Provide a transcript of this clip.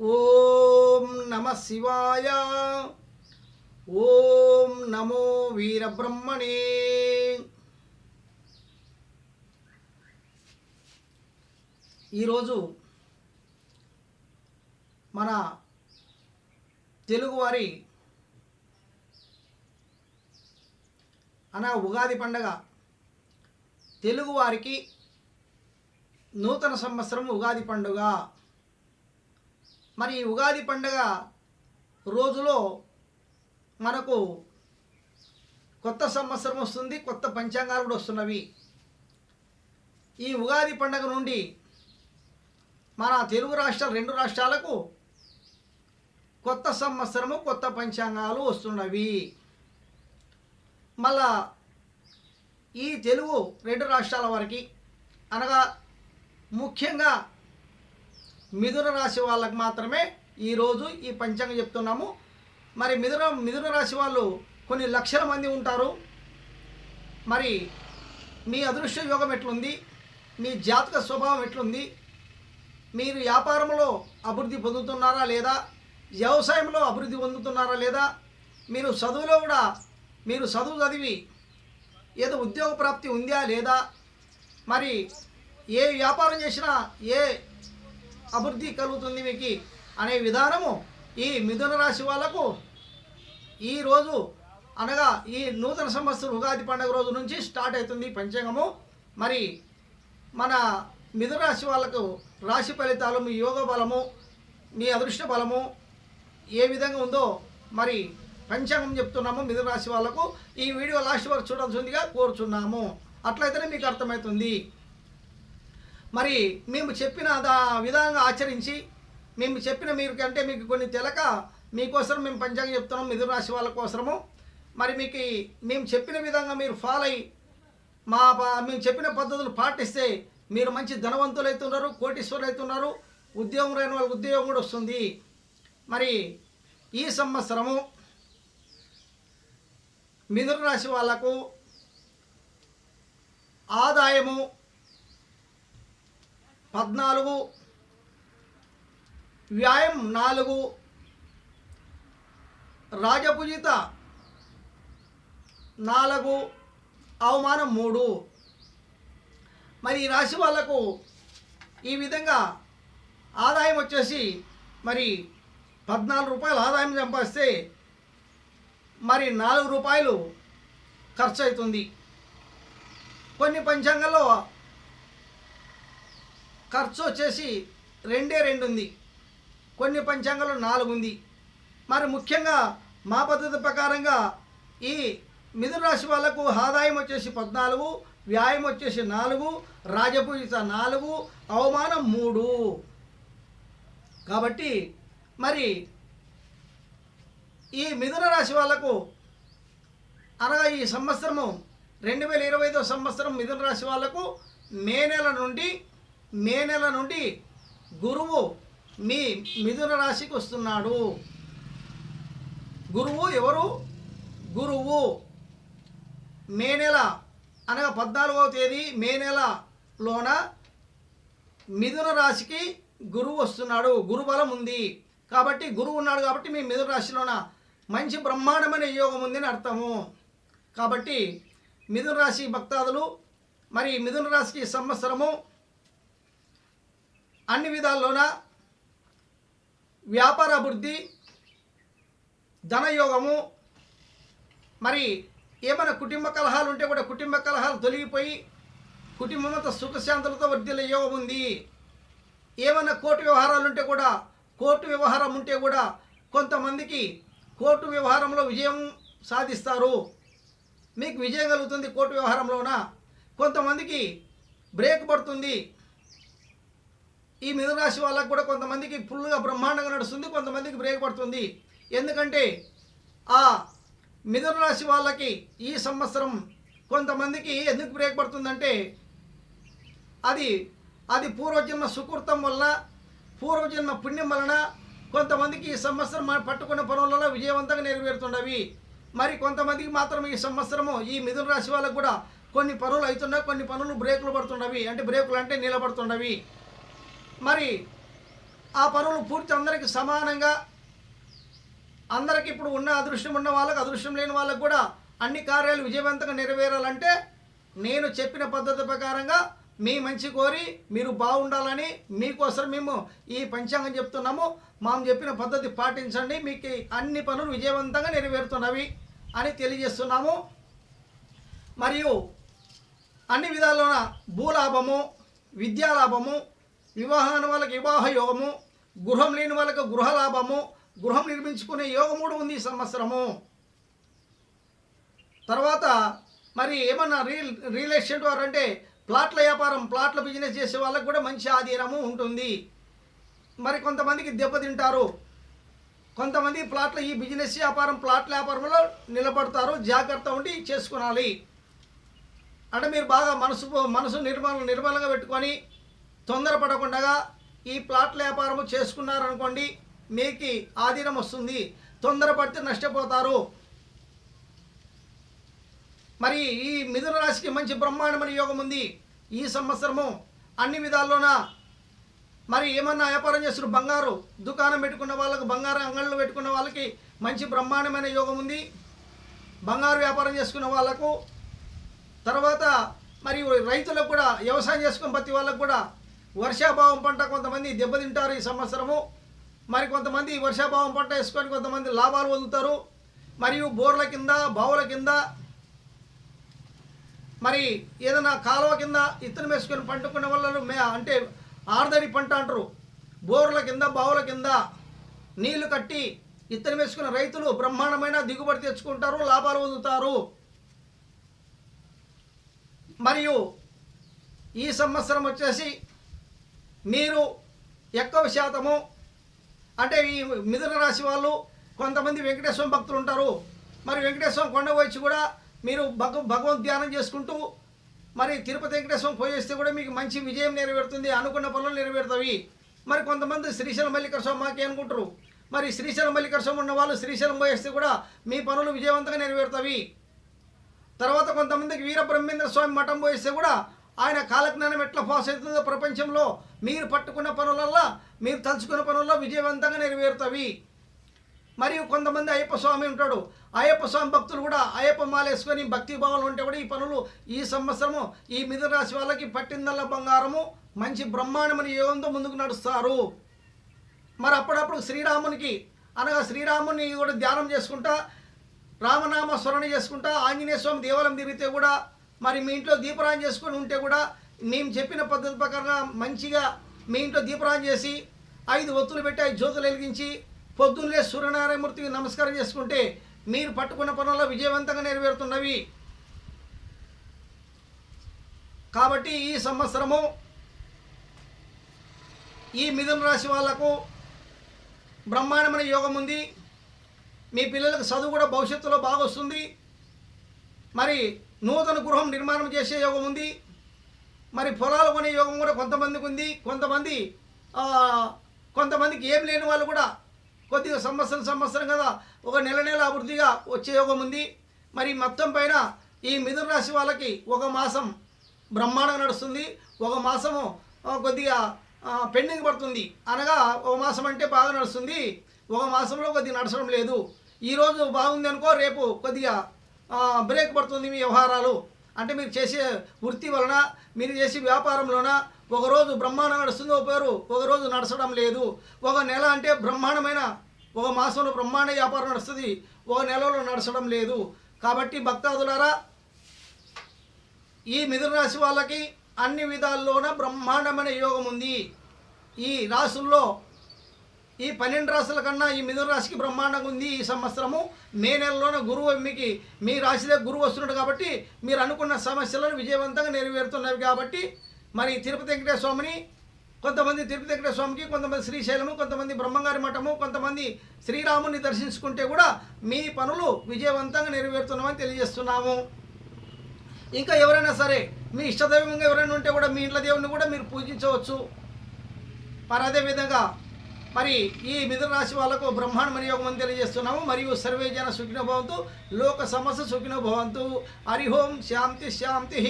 ఓం నమ శివాయ. ఓం నమో వీరబ్రహ్మణే. ఈరోజు మన తెలుగువారి ఉగాది పండగ. తెలుగువారికి నూతన సంవత్సరం ఉగాది పండుగ. మరి ఉగాది పండుగ రోజులో మనకు కొత్త సంవత్సరం వస్తుంది, కొత్త పంచాంగాలు కూడా వస్తున్నవి. ఈ ఉగాది పండుగ నుండి మన తెలుగు రాష్ట్రాలు, రెండు రాష్ట్రాలకు కొత్త సంవత్సరము, కొత్త పంచాంగాలు వస్తున్నవి. మళ్ళా ఈ తెలుగు రెండు రాష్ట్రాల వారికి అనగా ముఖ్యంగా మిథున రాశి వాళ్ళకి మాత్రమే ఈరోజు ఈ పంచాంగం చెప్తున్నాము. మరి మిథున రాశి వాళ్ళు కొన్ని లక్షల మంది ఉంటారు. మరి మీ అదృష్ట యోగం ఎట్లుంది, మీ జాతక స్వభావం ఎట్లుంది, మీరు వ్యాపారంలో అభివృద్ధి పొందుతున్నారా లేదా, వ్యవసాయంలో అభివృద్ధి పొందుతున్నారా లేదా, మీరు చదువులో కూడా మీరు చదువు చదివి ఏదో ఉద్యోగ ప్రాప్తి ఉందా లేదా, మరి ఏ వ్యాపారం చేసినా ఏ అభివృద్ధి కలుగుతుంది మీకు అనే విధానము ఈ మిథున రాశి వాళ్ళకు ఈరోజు అనగా ఈ నూతన సంవత్సరం ఉగాది పండుగ రోజు నుంచి స్టార్ట్ అవుతుంది పంచాంగము. మరి మన మిథున రాశి వాళ్ళకు రాశి ఫలితాలు, మీ యోగ బలము, మీ అదృష్ట బలము ఏ విధంగా ఉందో మరి పంచాంగం చెప్తున్నాము. మిథున రాశి వాళ్ళకు ఈ వీడియో లాస్ట్ వరకు చూడాల్సిందిగా కోరుచున్నాము. అట్లయితేనే మీకు అర్థమవుతుంది. మరి మేము చెప్పిన విధంగా ఆచరించి మేము చెప్పిన మీరు కంటే మీకు కొన్ని తెలక మీకోసం మేము పంచాంగం చెప్తున్నాం మిథున రాశి వాళ్ళ కోసము. మరి మీకు మేము చెప్పిన విధంగా మీరు ఫాలో అయ్యి మేము చెప్పిన పద్ధతులు పాటిస్తే మీరు మంచి ధనవంతులు అవుతున్నారు, కోటీశ్వరులు అవుతున్నారు. ఉద్యోగం రాని వాళ్ళకి ఉద్యోగం కూడా వస్తుంది. మరి ఈ సంవత్సరము మిథున రాశి వాళ్ళకు ఆదాయము 14, వ్యాయం 4, రాజపూజిత 4, అవమానం 3. మరి ఈ రాశి వాళ్లకు ఈ విధంగా ఆదాయం వచ్చేసి మరి 14 రూపాయలు ఆదాయం సంపాదిస్తే మరి 4 రూపాయలు ఖర్చు అవుతుంది. కొన్ని పంచాంగాల్లో ఖర్చు వచ్చేసి 2 ఉంది, కొన్ని పంచాంగాలు 4 ఉంది. మరి ముఖ్యంగా మా పద్ధతి ప్రకారంగా ఈ మిథున రాశి వాళ్ళకు ఆదాయం వచ్చేసి 14, వ్యాయం వచ్చేసి 4, రాజపూజిత 4, అవమానం 3. కాబట్టి మరి ఈ మిథున రాశి వాళ్ళకు అనగా ఈ సంవత్సరము 2025 సంవత్సరం మిథున రాశి వాళ్ళకు మే నెల నుండి గురువు మీ మిథున రాశికి వస్తున్నాడు. గురువు ఎవరు? గురువు మే నెల అనగా 14వ తేదీ మే నెలలోన మిథున రాశికి గురువు వస్తున్నాడు. గురుబలం ఉంది కాబట్టి, గురువు ఉన్నాడు కాబట్టి మీ మిథున రాశిలోన మంచి బ్రహ్మాండమైన యోగం ఉందని అర్థము. కాబట్టి మిథున రాశి భక్తాదులు మరి మిథున రాశికి సంవత్సరము అన్ని విధాల్లోన వ్యాపార అభివృద్ధి, ధనయోగము, మరి ఏమైనా కుటుంబ కలహాలు ఉంటే కూడా కుటుంబ కలహాలు తొలగిపోయి కుటుంబంతో సుఖశాంతులతో వర్ధిల్లే యోగం ఉంది. ఏమైనా కోర్టు వ్యవహారాలు ఉంటే కూడా, కోర్టు వ్యవహారం ఉంటే కూడా కొంతమందికి కోర్టు వ్యవహారంలో విజయం సాధిస్తారు, మీకు విజయం కలుగుతుంది. కోర్టు వ్యవహారంలోన కొంతమందికి బ్రేక్ పడుతుంది. ఈ మిథున రాశి వాళ్ళకు కూడా కొంతమందికి ఫుల్గా బ్రహ్మాండంగా నడుస్తుంది, కొంతమందికి బ్రేక్ పడుతుంది. ఎందుకంటే ఆ మిథున రాశి వాళ్ళకి ఈ సంవత్సరం కొంతమందికి ఎందుకు బ్రేక్ పడుతుందంటే అది పూర్వజన్మ సుకృతం వలన, పూర్వజన్మ పుణ్యం వలన కొంతమందికి ఈ సంవత్సరం పట్టుకున్న పనులలో విజయవంతంగా నెరవేరుతున్నవి. మరి కొంతమందికి మాత్రం ఈ సంవత్సరము ఈ మిథున రాశి వాళ్ళకు కూడా కొన్ని పనులు అవుతున్నాయి, కొన్ని పనులు బ్రేకులు పడుతున్నవి. అంటే బ్రేకులు అంటే నిలబడుతున్నవి. మరి ఆ పనులు పూర్తి అందరికీ సమానంగా, అందరికి ఇప్పుడు ఉన్న అదృష్టం ఉన్న వాళ్ళకు, అదృష్టం లేని వాళ్ళకు కూడా అన్ని కార్యాలు విజయవంతంగా నెరవేరాలంటే నేను చెప్పిన పద్ధతి ప్రకారంగా మీ మంచి కోరి మీరు బాగుండాలని మీకోసం మేము ఈ పంచాంగం చెప్తున్నాము. మనం చెప్పిన పద్ధతి పాటించండి, మీకు అన్ని పనులు విజయవంతంగా నెరవేరుతున్నవి అని తెలియజేస్తున్నాము. మరియు అన్ని విధాల్లోన భూలాభము, విద్యాలాభము, వివాహాన్ని వాళ్ళకి వివాహ యోగము, గృహం లేని వాళ్ళకి గృహలాభము, గృహం నిర్మించుకునే యోగం కూడా ఉంది ఈ సంవత్సరము. తర్వాత మరి ఏమన్నా రియల్ ఎస్టేట్ వారు అంటే ప్లాట్ల వ్యాపారం, ప్లాట్ల బిజినెస్ చేసే వాళ్ళకు కూడా మంచి ఆధీనము ఉంటుంది. మరి కొంతమందికి దెబ్బతింటారు, కొంతమంది ప్లాట్ల ఈ బిజినెస్ వ్యాపారం, ప్లాట్ల వ్యాపారంలో నిలబడతారు. జాగ్రత్త ఉండి చేసుకునాలి. అంటే మీరు బాగా మనసు నిర్మలంగా పెట్టుకొని తొందరపడకుండా ఈ ప్లాట్ల వ్యాపారము చేసుకున్నారనుకోండి, మీకు ఆధీనం వస్తుంది. తొందరపడితే నష్టపోతారు. మరి ఈ మిథున రాశికి మంచి బ్రహ్మాండమైన యోగం ఉంది ఈ సంవత్సరము అన్ని విధాల్లోన. మరి ఏమన్నా వ్యాపారం చేస్తున్న బంగారు దుకాణం పెట్టుకున్న వాళ్ళకు, బంగారు అంగళ్ళు పెట్టుకున్న వాళ్ళకి మంచి బ్రహ్మాండమైన యోగం ఉంది. బంగారు వ్యాపారం చేసుకున్న వాళ్ళకు, తర్వాత మరియు రైతులకు కూడా, వ్యవసాయం చేసుకున్న ప్రతి వాళ్ళకు కూడా వర్షాభావం పంట కొంతమంది దెబ్బతింటారు ఈ సంవత్సరము. మరి కొంతమంది వర్షాభావం పంట వేసుకొని కొంతమంది లాభాలు పొందుతారు. మరియు బోర్ల కింద, బావుల కింద, మరి ఏదైనా కాలువ కింద ఇత్తనం వేసుకొని పండుకున్న వాళ్ళు అంటే ఆర్దడి పంట అంటారు. బోర్ల కింద, బావుల కింద నీళ్లు కట్టి ఇత్తనం వేసుకున్న రైతులు బ్రహ్మాండమైన దిగుబడి తెచ్చుకుంటారు, లాభాలు పొందుతారు. మరియు ఈ సంవత్సరం వచ్చేసి మీరు ఎక్కువ శాతము అంటే ఈ మిథున రాశి వాళ్ళు కొంతమంది వెంకటేశ్వర భక్తులు ఉంటారు. మరి వెంకటేశ్వర కొండ వచ్చి కూడా మీరు భగవద్ ధ్యానం చేసుకుంటూ మరి తిరుపతి వెంకటేశ్వరం పోయేస్తే కూడా మీకు మంచి విజయం నెరవేరుతుంది, అనుకున్న పనులు నెరవేరుతాయి. మరి కొంతమంది శ్రీశైలం మల్లికార్జున స్వామి మాకే అనుకుంటారు. మరి శ్రీశైలం మల్లికార్జున స్వామి ఉన్న వాళ్ళు శ్రీశైలం పోయేస్తే కూడా మీ పనులు విజయవంతంగా నెరవేరుతాయి. తర్వాత కొంతమందికి వీరబ్రహ్మేంద్ర స్వామి మఠం పోయిస్తే కూడా ఆయన కాలజ్ఞానం ఎట్లా పాస్ అవుతుందో ప్రపంచంలో మీరు పట్టుకున్న పనులల్లో, మీరు తలుచుకున్న పనుల్లో విజయవంతంగా నెరవేరుతాయి. మరియు కొంతమంది అయ్యప్ప స్వామి ఉంటాడు. అయ్యప్ప స్వామి భక్తులు కూడా అయ్యప్ప మాల వేసుకొని భక్తి భావాలు ఉంటే కూడా ఈ పనులు ఈ సంవత్సరము ఈ మిథున రాశి వాళ్ళకి పట్టిందల్ల బంగారము మంచి బ్రహ్మాండమైన యోగంతో ముందుకు నడుస్తారు. మరి అప్పుడప్పుడు శ్రీరామునికి అనగా శ్రీరాముని కూడా ధ్యానం చేసుకుంటా, రామనామ స్మరణ చేసుకుంటా, ఆంజనేయ స్వామి దేవాలయం తిరిగితే కూడా, మరి మీ ఇంట్లో దీపరాజన చేసుకొని ఉంటే కూడా మేము చెప్పిన పద్ధతి ప్రకారంగా మంచిగా మీ ఇంట్లో దీపరాజన చేసి 5 ఒత్తులు పెట్టి 5 జ్యోతులు వెలిగించి పొద్దున్నే సూర్యనారాయణమూర్తికి నమస్కారం చేసుకుంటే మీరు పట్టుకున్న పనుల్లో విజయవంతంగా నెరవేరుతున్నవి. కాబట్టి ఈ సంవత్సరము ఈ మిథున రాశి వాళ్లకు బ్రహ్మాండమైన యోగం ఉంది. మీ పిల్లలకు చదువు కూడా భవిష్యత్తులో బాగా వస్తుంది. మరి నూతన గృహం నిర్మాణం చేసే యోగం ఉంది. మరి పొలాలు కొనే యోగం కూడా కొంతమందికి ఉంది. కొంతమందికి ఏం లేని వాళ్ళు కూడా కొద్దిగా సంవత్సరం కదా ఒక నెల అభివృద్ధిగా వచ్చే యోగం ఉంది. మరి మొత్తం పైన ఈ మిథున రాశి వాళ్ళకి ఒక మాసం బ్రహ్మాండంగా నడుస్తుంది, ఒక మాసము కొద్దిగా పెండింగ్ పడుతుంది. అనగా ఒక మాసం అంటే బాగా నడుస్తుంది, ఒక మాసంలో కొద్దిగా నడచడం లేదు. ఈరోజు బాగుంది అనుకో, రేపు కొద్దిగా బ్రేక్ పడుతుంది మీ వ్యవహారాలు. అంటే మీరు చేసే వృత్తి వలన, మీరు చేసే వ్యాపారంలోన ఒకరోజు బ్రహ్మాండం నడుస్తుంది, ఒకరోజు నడచడం లేదు. ఒక నెల అంటే బ్రహ్మాండమైన, ఒక మాసంలో బ్రహ్మాండ వ్యాపారం నడుస్తుంది, ఒక నెలలో నడచడం లేదు. కాబట్టి భక్తాదులారా, ఈ మిథున రాశి వాళ్ళకి అన్ని విధాల్లోన బ్రహ్మాండమైన యోగం ఉంది. ఈ రాశుల్లో ఈ 12 రాశుల కన్నా ఈ మిథున రాశికి బ్రహ్మాండంగా ఉంది. ఈ సంవత్సరము మే నెలలోన గురువు మీకు మీ రాశిలో గురువు వస్తున్నాడు కాబట్టి మీరు అనుకున్న సమస్యలను విజయవంతంగా నెరవేరుతున్నవి. కాబట్టి మరి తిరుపతి వెంకటేశ్వర స్వామిని, కొంతమంది తిరుపతి వెంకటేశ్వర స్వామికి, కొంతమంది శ్రీశైలము, కొంతమంది బ్రహ్మంగారి మఠము, కొంతమంది శ్రీరాముని దర్శించుకుంటే కూడా మీ పనులు విజయవంతంగా నెరవేరుతున్నామని తెలియజేస్తున్నాము. ఇంకా ఎవరైనా సరే మీ ఇష్టదైవంగా ఎవరైనా ఉంటే కూడా మీ ఇంట్లో దేవుడిని కూడా మీరు పూజించవచ్చు. మరి అదేవిధంగా మరి ఈ మిథున రాశి వాళ్ళకు బ్రహ్మాండమైన యోగం అని తెలియజేస్తున్నాము. మరియు సర్వే జన సుఖినో భవంతు, లోక సమస్త సుఖినో భవంతు. హరి ఓం శాంతి శాంతి.